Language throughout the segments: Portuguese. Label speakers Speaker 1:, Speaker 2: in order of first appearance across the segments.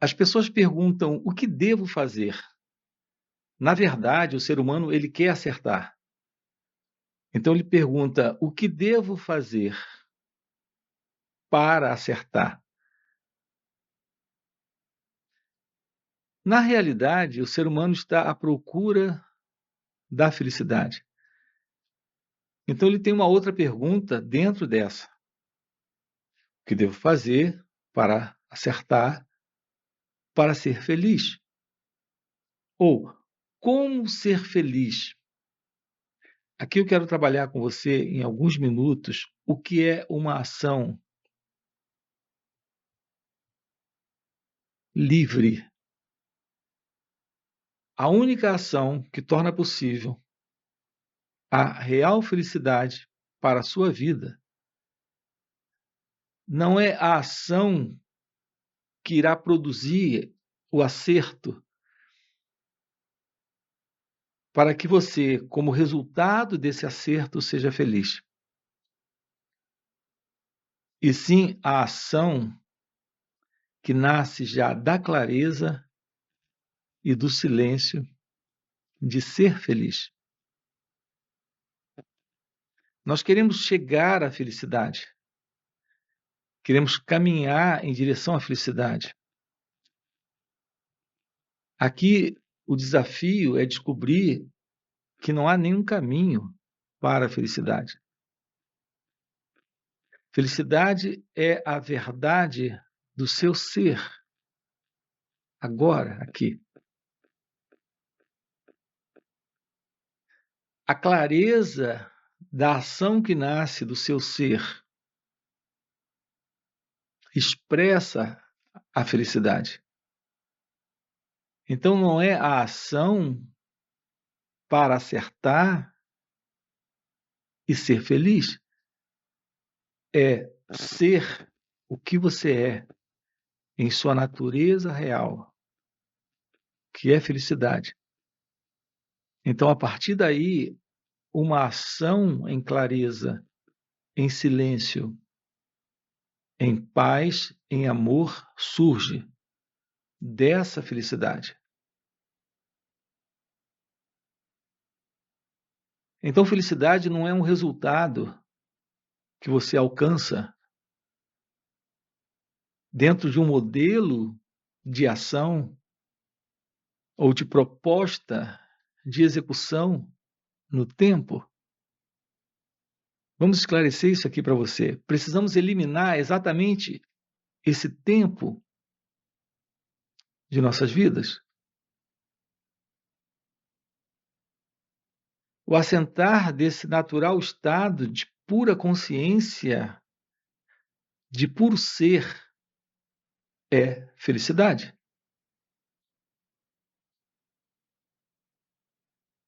Speaker 1: As pessoas perguntam: "O que devo fazer?". Na verdade, o ser humano ele quer acertar. Então ele pergunta: "O que devo fazer para acertar?". Na realidade, o ser humano está à procura da felicidade. Então ele tem uma outra pergunta dentro dessa: "O que devo fazer para acertar, para ser feliz?". Ou como ser feliz? Aqui eu quero trabalhar com você em alguns minutos o que é uma ação livre. A única ação que torna possível a real felicidade para a sua vida não é a ação que irá produzir o acerto para que você, como resultado desse acerto, seja feliz. E sim a ação que nasce já da clareza e do silêncio de ser feliz. Nós queremos chegar à felicidade, queremos caminhar em direção à felicidade. Aqui o desafio é descobrir que não há nenhum caminho para a felicidade. Felicidade é a verdade do seu ser, agora, aqui. A clareza da ação que nasce do seu ser expressa a felicidade. Então não é a ação para acertar e ser feliz, é ser o que você é em sua natureza real, que é felicidade. Então, a partir daí, uma ação em clareza, em silêncio, em paz, em amor, surge dessa felicidade. Então, felicidade não é um resultado que você alcança dentro de um modelo de ação ou de proposta de execução no tempo. Vamos esclarecer isso aqui para você. Precisamos eliminar exatamente esse tempo de nossas vidas. O assentar desse natural estado de pura consciência, de puro ser, é felicidade.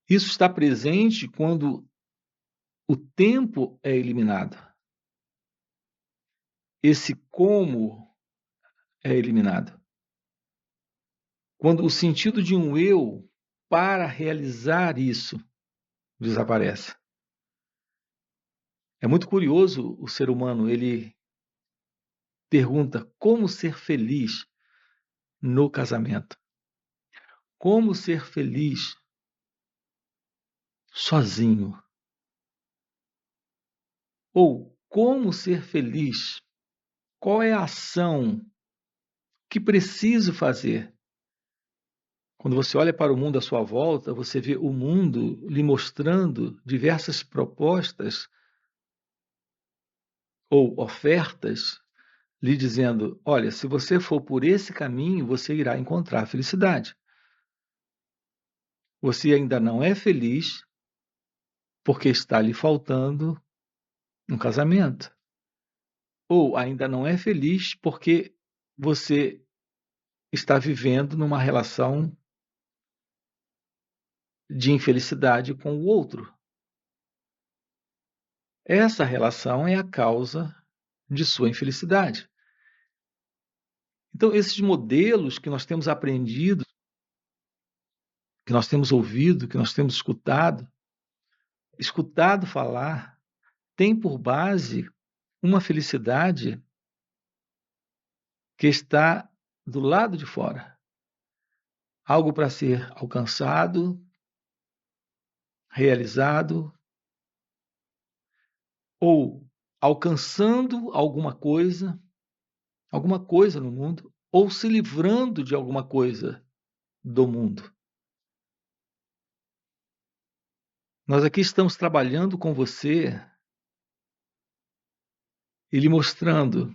Speaker 1: Isso está presente quando o tempo é eliminado. Esse como é eliminado. Quando o sentido de um eu para realizar isso desaparece. É muito curioso o ser humano, ele pergunta como ser feliz no casamento. Como ser feliz sozinho? Ou como ser feliz? Qual é a ação que preciso fazer? Quando você olha para o mundo à sua volta, você vê o mundo lhe mostrando diversas propostas ou ofertas, lhe dizendo: olha, se você for por esse caminho, você irá encontrar felicidade. Você ainda não é feliz porque está lhe faltando um casamento. Ou ainda não é feliz porque você está vivendo numa relação de infelicidade com o outro. Essa relação é a causa de sua infelicidade. Então, esses modelos que nós temos aprendido, que nós temos ouvido, que nós temos escutado falar, tem por base uma felicidade que está do lado de fora. Algo para ser alcançado, realizado, ou alcançando alguma coisa no mundo, ou se livrando de alguma coisa do mundo. Nós aqui estamos trabalhando com você e lhe mostrando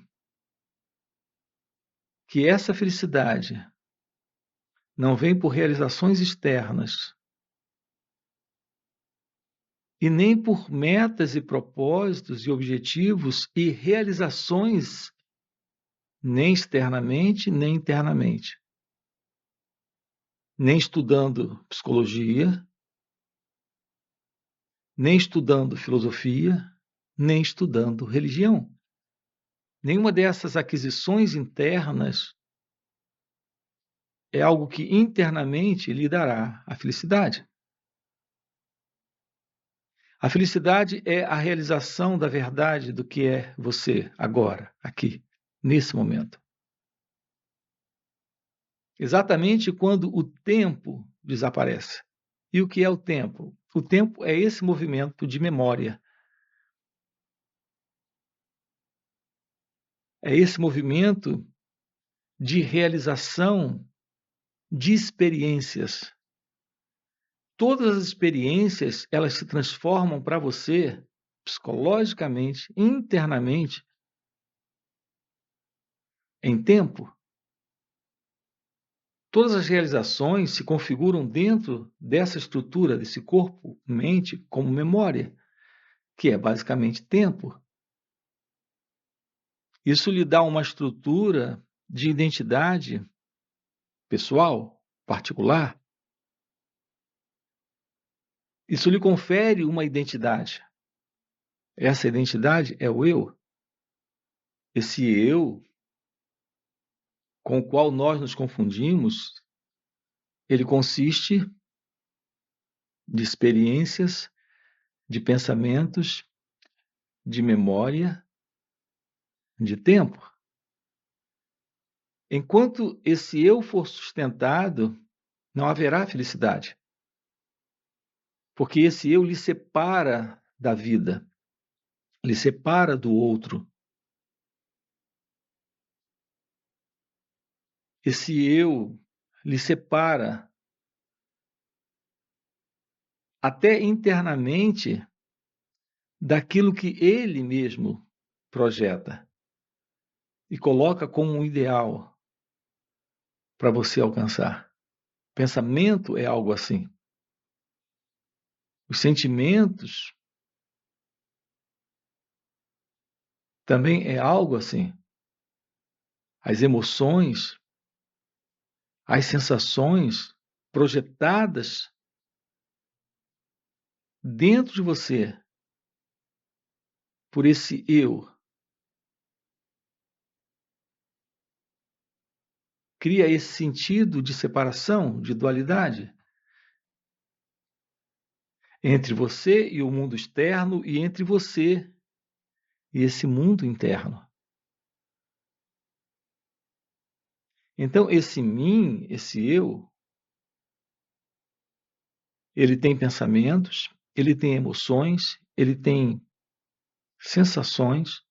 Speaker 1: que essa felicidade não vem por realizações externas e nem por metas e propósitos e objetivos e realizações nem externamente, nem internamente. Nem estudando psicologia, nem estudando filosofia, nem estudando religião. Nenhuma dessas aquisições internas é algo que internamente lhe dará a felicidade. A felicidade é a realização da verdade do que é você agora, aqui, nesse momento. Exatamente quando o tempo desaparece. E o que é o tempo? O tempo é esse movimento de memória. É esse movimento de realização de experiências. Todas as experiências, elas se transformam para você, psicologicamente, internamente, em tempo. Todas as realizações se configuram dentro dessa estrutura, desse corpo-mente, como memória, que é basicamente tempo. Isso lhe dá uma estrutura de identidade pessoal, particular. Isso lhe confere uma identidade. Essa identidade é o eu. Esse eu com o qual nós nos confundimos, ele consiste de experiências, de pensamentos, de memória, de tempo. Enquanto esse eu for sustentado, não haverá felicidade. Porque esse eu lhe separa da vida, lhe separa do outro. Esse eu lhe separa até internamente daquilo que ele mesmo projeta e coloca como um ideal para você alcançar. Pensamento é algo assim. Os sentimentos também é algo assim. As emoções, as sensações projetadas dentro de você por esse eu, cria esse sentido de separação, de dualidade entre você e o mundo externo e entre você e esse mundo interno. Então, esse mim, esse eu, ele tem pensamentos, ele tem emoções, ele tem sensações,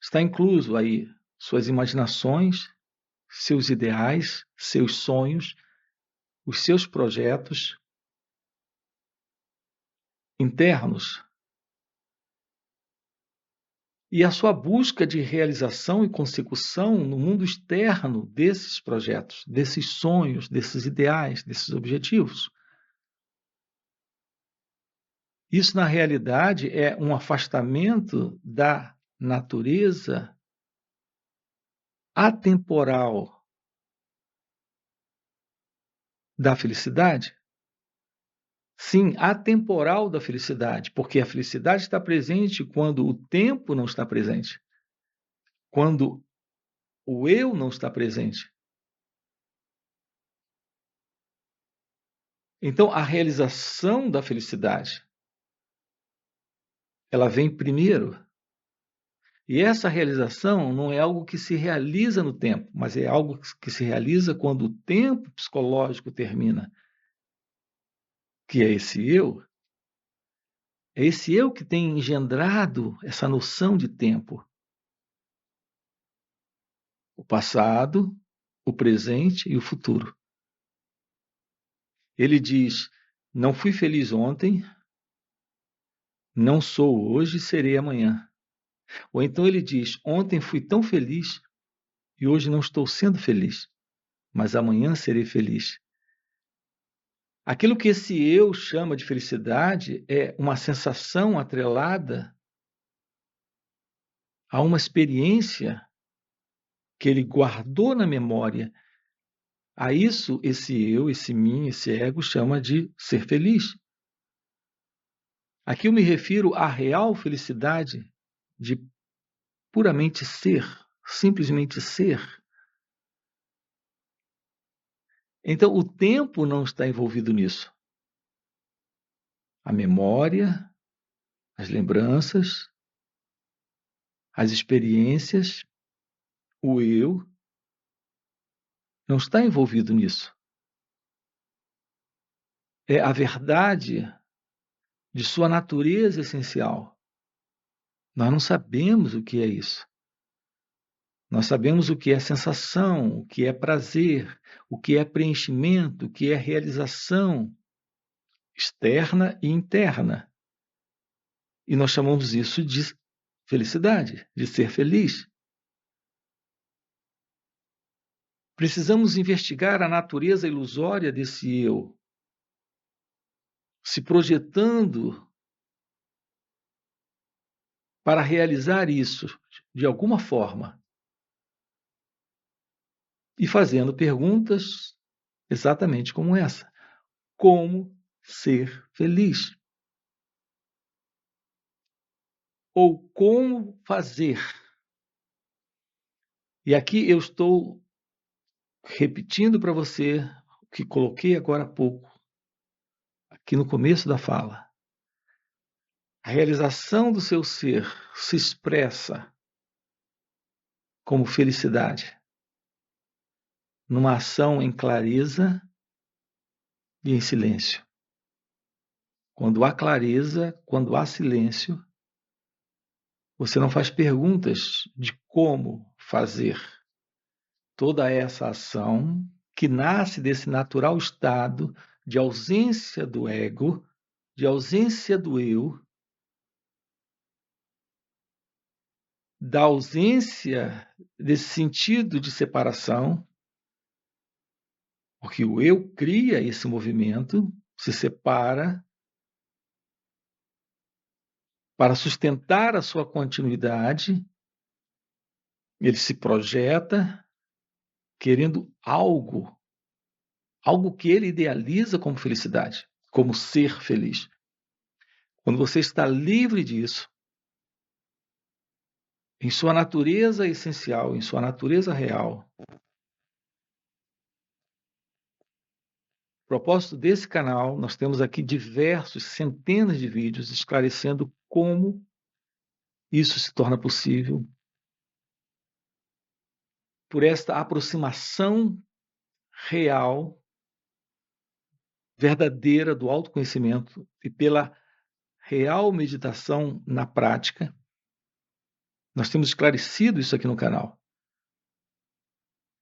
Speaker 1: está incluso aí suas imaginações, seus ideais, seus sonhos, os seus projetos internos e a sua busca de realização e consecução no mundo externo desses projetos, desses sonhos, desses ideais, desses objetivos. Isso, na realidade, é um afastamento da natureza atemporal da felicidade. Sim, atemporal da felicidade, porque a felicidade está presente quando o tempo não está presente, quando o eu não está presente. Então, a realização da felicidade, ela vem primeiro. E essa realização não é algo que se realiza no tempo, mas é algo que se realiza quando o tempo psicológico termina, que é esse eu que tem engendrado essa noção de tempo. O passado, o presente e o futuro. Ele diz: não fui feliz ontem, não sou hoje, serei amanhã. Ou então ele diz: ontem fui tão feliz e hoje não estou sendo feliz, mas amanhã serei feliz. Aquilo que esse eu chama de felicidade é uma sensação atrelada a uma experiência que ele guardou na memória. A isso, esse eu, esse mim, esse ego chama de ser feliz. Aqui eu me refiro à real felicidade de puramente ser, simplesmente ser. Então, o tempo não está envolvido nisso. A memória, as lembranças, as experiências, o eu, não está envolvido nisso. É a verdade de sua natureza essencial. Nós não sabemos o que é isso. Nós sabemos o que é sensação, o que é prazer, o que é preenchimento, o que é realização externa e interna. E nós chamamos isso de felicidade, de ser feliz. Precisamos investigar a natureza ilusória desse eu, se projetando para realizar isso de alguma forma e fazendo perguntas exatamente como essa: como ser feliz? Ou como fazer? E aqui eu estou repetindo para você o que coloquei agora há pouco, aqui no começo da fala. A realização do seu ser se expressa como felicidade, numa ação em clareza e em silêncio. Quando há clareza, quando há silêncio, você não faz perguntas de como fazer toda essa ação que nasce desse natural estado de ausência do ego, de ausência do eu, da ausência desse sentido de separação, porque o eu cria esse movimento, se separa para sustentar a sua continuidade, ele se projeta querendo algo que ele idealiza como felicidade, como ser feliz. Quando você está livre disso, em sua natureza essencial, em sua natureza real, o propósito desse canal, nós temos aqui diversos, centenas de vídeos esclarecendo como isso se torna possível por esta aproximação real, verdadeira do autoconhecimento e pela real meditação na prática. Nós temos esclarecido isso aqui no canal.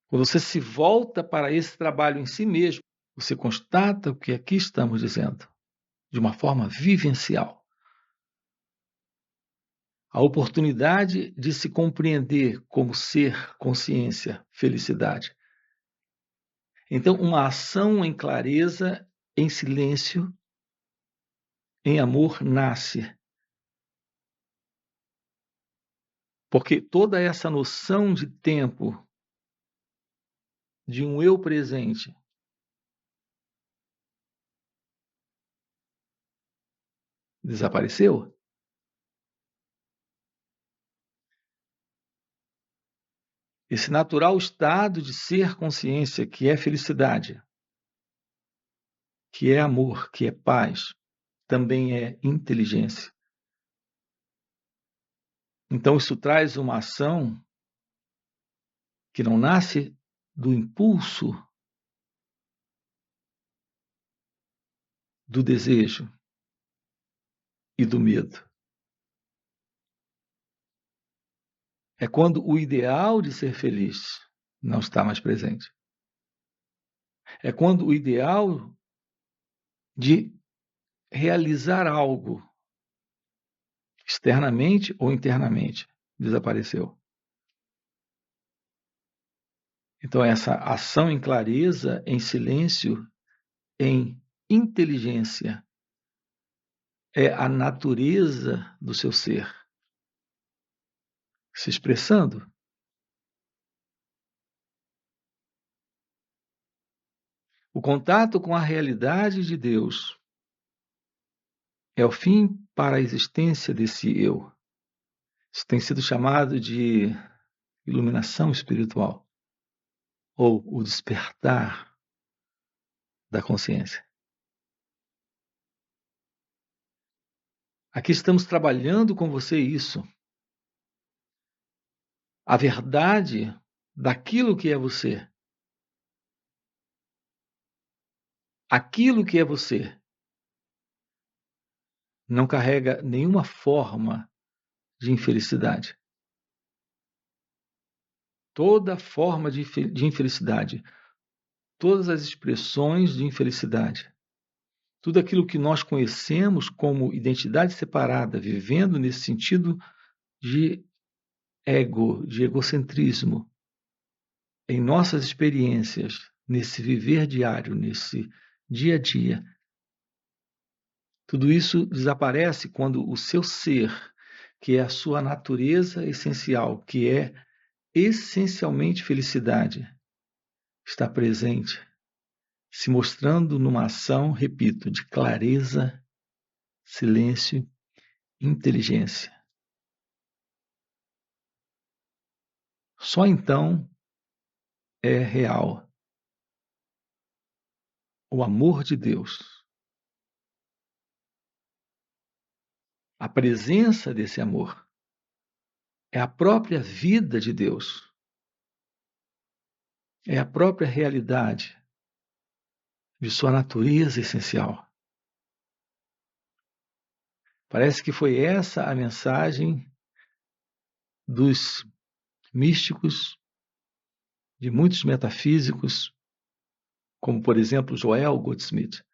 Speaker 1: Quando você se volta para esse trabalho em si mesmo, você constata o que aqui estamos dizendo, de uma forma vivencial. A oportunidade de se compreender como ser, consciência, felicidade. Então, uma ação em clareza, em silêncio, em amor, nasce. Porque toda essa noção de tempo, de um eu presente, desapareceu. Esse natural estado de ser consciência, que é felicidade, que é amor, que é paz, também é inteligência. Então, isso traz uma ação que não nasce do impulso do desejo e do medo. É quando o ideal de ser feliz não está mais presente. É quando o ideal de realizar algo externamente ou internamente desapareceu. Então, essa ação em clareza, em silêncio, em inteligência, é a natureza do seu ser se expressando. O contato com a realidade de Deus é o fim para a existência desse eu. Isso tem sido chamado de iluminação espiritual ou o despertar da consciência. Aqui estamos trabalhando com você isso. A verdade daquilo que é você. Aquilo que é você não carrega nenhuma forma de infelicidade. Toda forma de infelicidade, todas as expressões de infelicidade, tudo aquilo que nós conhecemos como identidade separada, vivendo nesse sentido de ego, de egocentrismo, em nossas experiências, nesse viver diário, nesse dia a dia, tudo isso desaparece quando o seu ser, que é a sua natureza essencial, que é essencialmente felicidade, está presente, se mostrando numa ação, repito, de clareza, silêncio, inteligência. Só então é real o amor de Deus. A presença desse amor é a própria vida de Deus. É a própria realidade de sua natureza essencial. Parece que foi essa a mensagem dos místicos, de muitos metafísicos, como, por exemplo, Joel Goldsmith.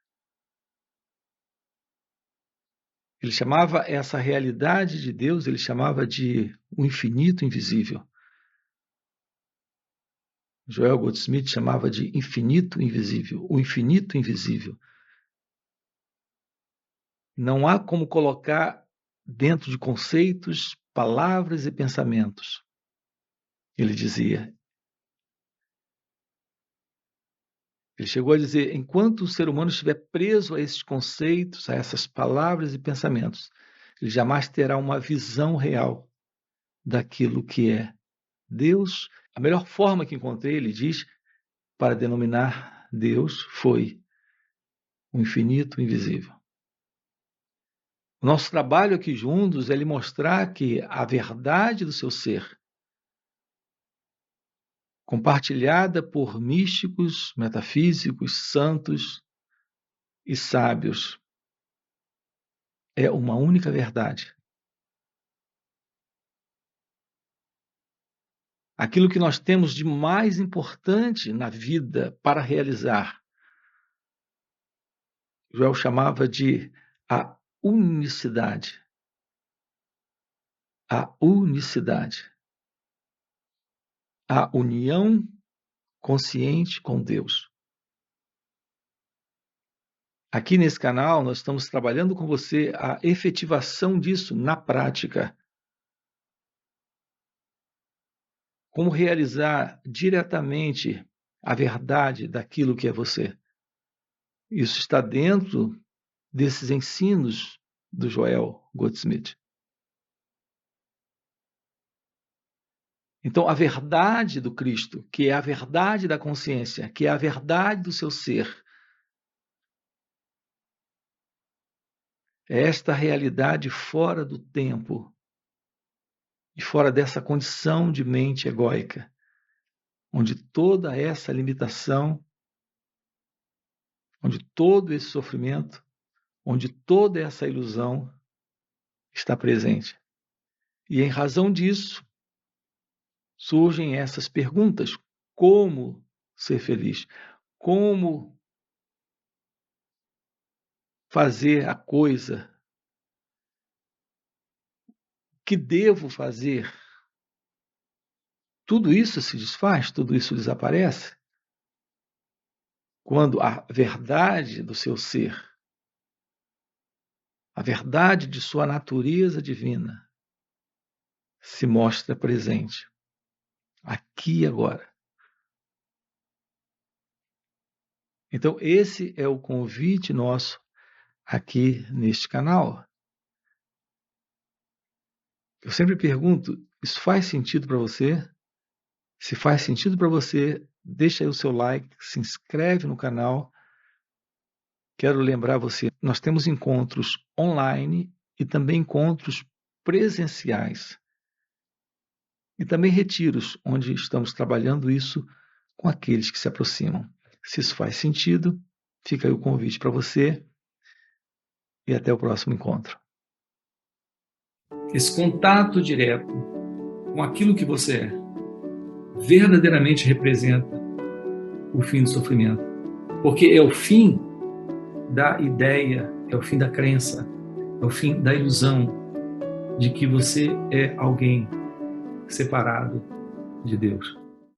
Speaker 1: Ele chamava essa realidade de Deus, ele chamava de o infinito invisível. Joel Goldsmith chamava de infinito invisível, o infinito invisível. Não há como colocar dentro de conceitos, palavras e pensamentos. Ele dizia. Ele chegou a dizer, enquanto o ser humano estiver preso a esses conceitos, a essas palavras e pensamentos, ele jamais terá uma visão real daquilo que é Deus. A melhor forma que encontrei, ele diz, para denominar Deus foi o infinito invisível. O nosso trabalho aqui juntos é lhe mostrar que a verdade do seu ser, compartilhada por místicos, metafísicos, santos e sábios, é uma única verdade. Aquilo que nós temos de mais importante na vida para realizar. Joel chamava de a unicidade. A unicidade. A união consciente com Deus. Aqui nesse canal, nós estamos trabalhando com você a efetivação disso na prática. Como realizar diretamente a verdade daquilo que é você. Isso está dentro desses ensinos do Joel Goldsmith. Então, a verdade do Cristo, que é a verdade da consciência, que é a verdade do seu ser, é esta realidade fora do tempo e fora dessa condição de mente egóica, onde toda essa limitação, onde todo esse sofrimento, onde toda essa ilusão está presente. E em razão disso, surgem essas perguntas: como ser feliz? Como fazer a coisa que devo fazer? Tudo isso se desfaz, tudo isso desaparece quando a verdade do seu ser, a verdade de sua natureza divina se mostra presente, aqui e agora. Então, esse é o convite nosso aqui neste canal. Eu sempre pergunto, isso faz sentido para você? Se faz sentido para você, deixa aí o seu like, se inscreve no canal. Quero lembrar você, nós temos encontros online e também encontros presenciais. E também retiros, onde estamos trabalhando isso com aqueles que se aproximam. Se isso faz sentido, fica aí o convite para você e até o próximo encontro. Esse contato direto com aquilo que você é verdadeiramente representa o fim do sofrimento. Porque é o fim da ideia, é o fim da crença, é o fim da ilusão de que você é alguém separado de Deus.